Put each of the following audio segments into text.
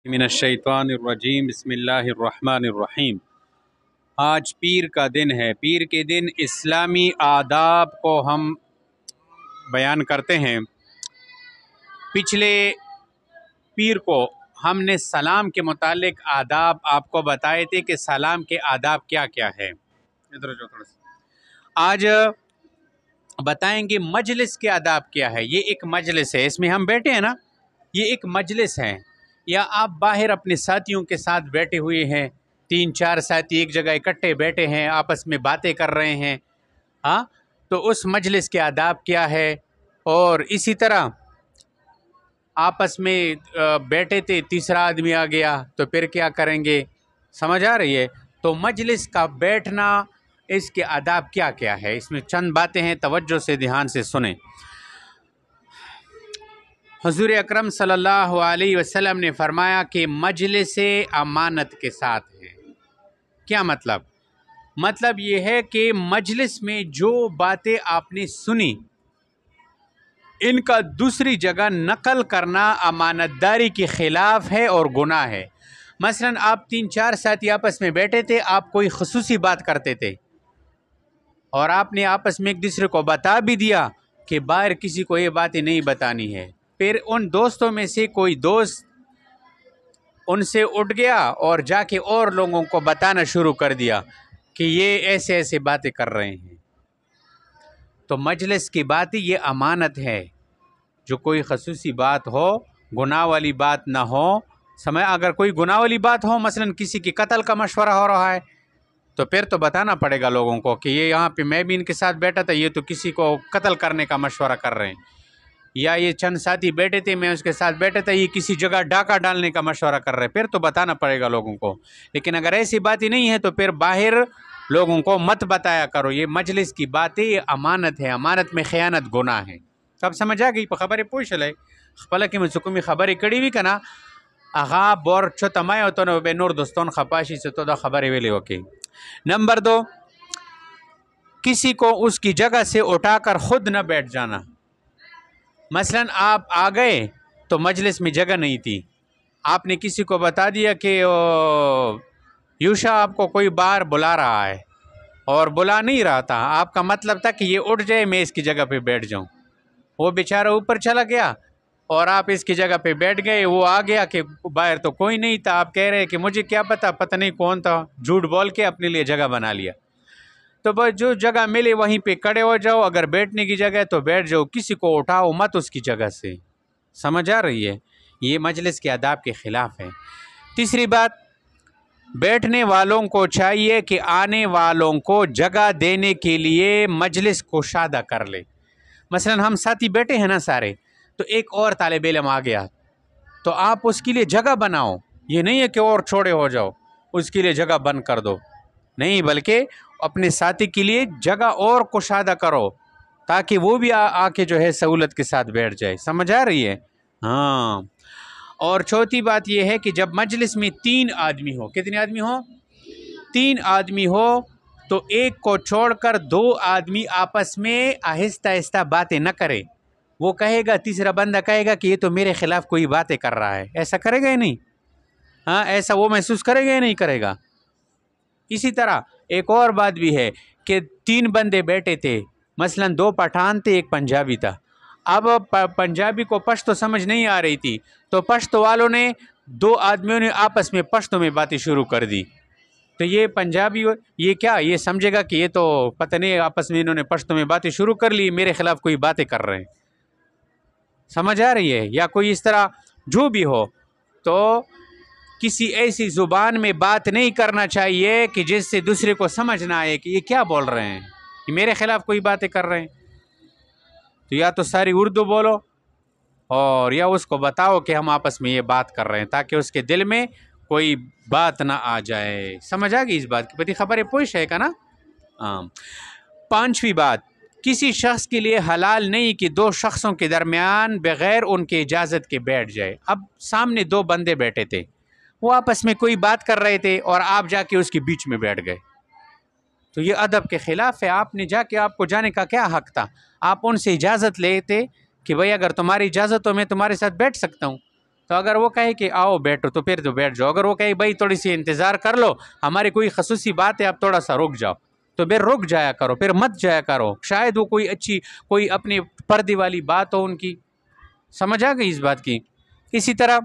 من الشیطان الرجیم بسم اللہ الرحمن الرحیم۔ آج پیر کا دن ہے۔ پیر کے دن اسلامی آداب کو ہم بیان کرتے ہیں۔ پچھلے پیر کو ہم نے سلام کے متعلق آداب آپ کو بتائے تھے کہ سلام کے آداب کیا کیا ہے۔ آج بتائیں گے مجلس کے آداب کیا ہے۔ یہ ایک مجلس ہے، اس میں ہم بیٹھے ہیں نا، یہ ایک مجلس ہے، یا آپ باہر اپنے ساتھیوں کے ساتھ بیٹھے ہوئے ہیں، 3-4 ساتھی ایک جگہ اکٹھے بیٹھے ہیں، آپس میں باتیں کر رہے ہیں، تو اس مجلس کے آداب کیا ہے۔ اور اسی طرح آپس میں بیٹھے تھے، تیسرا آدمی آ گیا تو پھر کیا کریں گے، سمجھ آ رہی ہے۔ تو مجلس کا بیٹھنا، اس کے آداب کیا کیا ہے، اس میں چند باتیں ہیں، توجہ سے دھیان سے سنیں۔ حضور اکرم صلی اللہ علیہ وسلم نے فرمایا کہ مجلس امانت کے ساتھ ہے۔ کیا مطلب؟ مطلب یہ ہے کہ مجلس میں جو باتیں آپ نے سنی، ان کا دوسری جگہ نقل کرنا امانت داری کے خلاف ہے اور گناہ ہے۔ مثلا آپ 3-4 ساتھی آپس میں بیٹھے تھے، آپ کوئی خصوصی بات کرتے تھے اور آپ نے آپس میں ایک دوسرے کو بتا بھی دیا کہ باہر کسی کو یہ باتیں نہیں بتانی ہے، پھر ان دوستوں میں سے کوئی دوست ان سے اٹھ گیا اور جا کے اور لوگوں کو بتانا شروع کر دیا کہ یہ ایسے ایسے باتیں کر رہے ہیں، تو مجلس کی باتیں یہ امانت ہے۔ جو کوئی خصوصی بات ہو، گناہ والی بات نہ ہو، اگر کوئی گناہ والی بات ہو، مثلا کسی کی قتل کا مشورہ ہو رہا ہے، تو پھر تو بتانا پڑے گا لوگوں کو کہ یہ یہاں پہ میں بھی ان کے ساتھ بیٹھا تھا، یہ تو کسی کو قتل کرنے کا مشورہ کر رہے ہیں، یا یہ چند ساتھی بیٹھے تھے، میں اس کے ساتھ بیٹھا تھا، یہ کسی جگہ ڈاکہ ڈالنے کا مشورہ کر رہے ہیں، پھر تو بتانا پڑے گا لوگوں کو۔ لیکن اگر ایسی باتیں نہیں ہیں تو پھر باہر لوگوں کو مت بتایا کرو۔ یہ مجلس کی باتیں یہ امانت ہے، امانت میں خیانت گناہ ہے۔ سب سمجھ آ گئی؟ خبریں پوچھ لے خپل کې مې کومې خبرې کړې وي کنه، هغه بور چوته ما او ته به نور دوستان خپاشي چې تو دا خبرې ویلې وکي۔ نمبر 2، کسی کو اس کی جگہ سے اٹھا کر خود نہ بیٹھ جانا۔ مثلا آپ آ گئے تو مجلس میں جگہ نہیں تھی، آپ نے کسی کو بتا دیا کہ یوشا آپ کو کوئی باہر بلا رہا ہے، اور بلا نہیں رہا تھا، آپ کا مطلب تھا کہ یہ اٹھ جائے میں اس کی جگہ پہ بیٹھ جاؤں، وہ بیچارہ اوپر چلا گیا اور آپ اس کی جگہ پہ بیٹھ گئے، وہ آ گیا کہ باہر تو کوئی نہیں تھا، آپ کہہ رہے کہ مجھے کیا پتہ نہیں کون تھا، جھوٹ بول کے اپنے لیے جگہ بنا لیا۔ تو بس جو جگہ ملے وہیں پہ کھڑے ہو جاؤ، اگر بیٹھنے کی جگہ ہے تو بیٹھ جاؤ، کسی کو اٹھاؤ مت اس کی جگہ سے۔ سمجھ آ رہی ہے؟ یہ مجلس کے آداب کے خلاف ہے۔ تیسری بات، بیٹھنے والوں کو چاہیے کہ آنے والوں کو جگہ دینے کے لیے مجلس کشادہ کر لے۔ مثلا ہم ساتھی بیٹھے ہیں نا سارے، تو ایک اور طالب علم آ گیا تو آپ اس کے لیے جگہ بناؤ، یہ نہیں ہے کہ اور چھوڑے ہو جاؤ اس کے لیے جگہ بند کر دو، نہیں، بلکہ اپنے ساتھی کے لیے جگہ اور کشادہ کرو تاکہ وہ بھی آ کے جو ہے سہولت کے ساتھ بیٹھ جائے۔ سمجھ آ رہی ہے؟ ہاں۔ اور چوتھی بات یہ ہے کہ جب مجلس میں 3 آدمی ہو، کتنے آدمی ہو؟ 3 آدمی ہو، تو ایک کو چھوڑ کر 2 آدمی آپس میں آہستہ آہستہ باتیں نہ کرے۔ وہ کہے گا، تیسرا بندہ کہے گا کہ یہ تو میرے خلاف کوئی باتیں کر رہا ہے، ایسا کرے گا یا نہیں؟ ہاں، ایسا وہ محسوس کرے گا یا نہیں کرے گا؟ اسی طرح ایک اور بات بھی ہے کہ 3 بندے بیٹھے تھے، مثلا 2 پٹھان تھے، ایک پنجابی تھا۔ اب پنجابی کو پشتو سمجھ نہیں آ رہی تھی، تو پشتو والوں نے 2 آدمیوں نے آپس میں پشتو میں باتیں شروع کر دی، تو یہ پنجابی یہ کیا، یہ سمجھے گا کہ یہ تو پتہ نہیں آپس میں انہوں نے پشتو میں باتیں شروع کر لی، میرے خلاف کوئی باتیں کر رہے ہیں۔ سمجھ آ رہی ہے؟ یا کوئی اس طرح جو بھی ہو، تو کسی ایسی زبان میں بات نہیں کرنا چاہیے کہ جس سے دوسرے کو سمجھ نہ آئے کہ یہ کیا بول رہے ہیں، کہ میرے خلاف کوئی باتیں کر رہے ہیں۔ تو یا تو ساری اردو بولو، اور یا اس کو بتاؤ کہ ہم آپس میں یہ بات کر رہے ہیں، تاکہ اس کے دل میں کوئی بات نہ آ جائے۔ سمجھ آ گئی اس بات کی؟ پتی خبریں پوچھ ہے کا نا؟ 5ویں بات، کسی شخص کے لیے حلال نہیں کہ 2 شخصوں کے درمیان بغیر ان کے اجازت کے بیٹھ جائے۔ اب سامنے 2 بندے بیٹھے تھے، وہ آپس میں کوئی بات کر رہے تھے اور آپ جا کے اس کے بیچ میں بیٹھ گئے، تو یہ ادب کے خلاف ہے۔ آپ نے جا کے، آپ کو جانے کا کیا حق تھا؟ آپ ان سے اجازت لیتے کہ بھئی اگر تمہاری اجازت ہو میں تمہارے ساتھ بیٹھ سکتا ہوں، تو اگر وہ کہے کہ آؤ بیٹھو تو پھر تو بیٹھ جاؤ. اگر وہ کہے بھائی تھوڑی سی انتظار کر لو، ہماری کوئی خصوصی بات ہے، آپ تھوڑا سا رک جاؤ، تو پھر رک جایا کرو، پھر مت جایا کرو. شاید وہ کوئی اچھی کوئی اپنی پردے والی بات ہو ان کی. سمجھ آ گئی اس بات کی. اسی طرح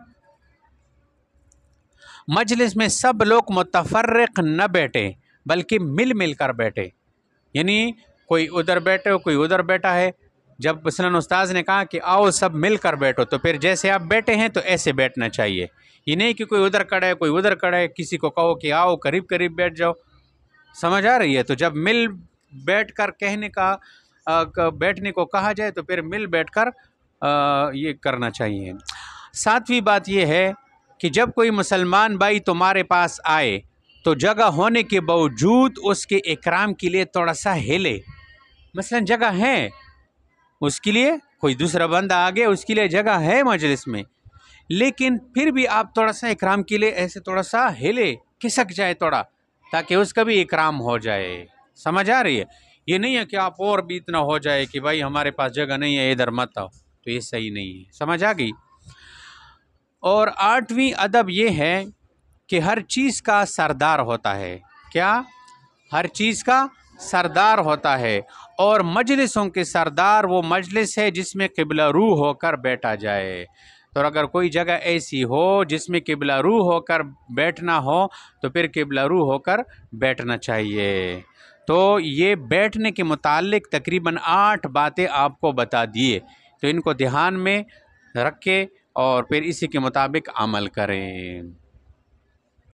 مجلس میں سب لوگ متفرق نہ بیٹھے بلکہ مل مل کر بیٹھے. یعنی کوئی ادھر بیٹھے ہو، کوئی ادھر بیٹھا ہے. جب مثلاً استاذ نے کہا کہ آؤ سب مل کر بیٹھو، تو پھر جیسے آپ بیٹھے ہیں تو ایسے بیٹھنا چاہیے. یہ نہیں کہ کوئی ادھر کھڑا ہے کوئی ادھر کھڑا ہے، کسی کو کہو کہ آؤ قریب قریب بیٹھ جاؤ. سمجھ آ رہی ہے؟ تو جب مل بیٹھ کر کہنے کا بیٹھنے کو کہا جائے تو پھر مل بیٹھ کر یہ کرنا چاہیے. 7ویں بات یہ ہے کہ جب کوئی مسلمان بھائی تمہارے پاس آئے تو جگہ ہونے کے باوجود اس کے اکرام کے لیے تھوڑا سا ہلے. مثلا جگہ ہے اس کے لیے، کوئی دوسرا بندہ آ گیا، اس کے لیے جگہ ہے مجلس میں، لیکن پھر بھی آپ تھوڑا سا اکرام کے لیے ایسے تھوڑا سا ہلے، کھسک جائے تھوڑا، تاکہ اس کا بھی اکرام ہو جائے. سمجھ آ رہی ہے؟ یہ نہیں ہے کہ آپ اور بھی اتنا ہو جائے کہ بھائی ہمارے پاس جگہ نہیں ہے ادھر مت آؤ، تو یہ صحیح نہیں ہے. سمجھ آ گئی؟ اور 8ویں ادب یہ ہے کہ ہر چیز کا سردار ہوتا ہے. کیا؟ ہر چیز کا سردار ہوتا ہے، اور مجلسوں کے سردار وہ مجلس ہے جس میں قبلہ رو ہو کر بیٹھا جائے. تو اگر کوئی جگہ ایسی ہو جس میں قبلہ رو ہو کر بیٹھنا ہو تو پھر قبلہ رو ہو کر بیٹھنا چاہیے. تو یہ بیٹھنے کے متعلق تقریباً 8 باتیں آپ کو بتا دیے، تو ان کو دھیان میں رکھے اور پھر اسی کے مطابق عمل کریں.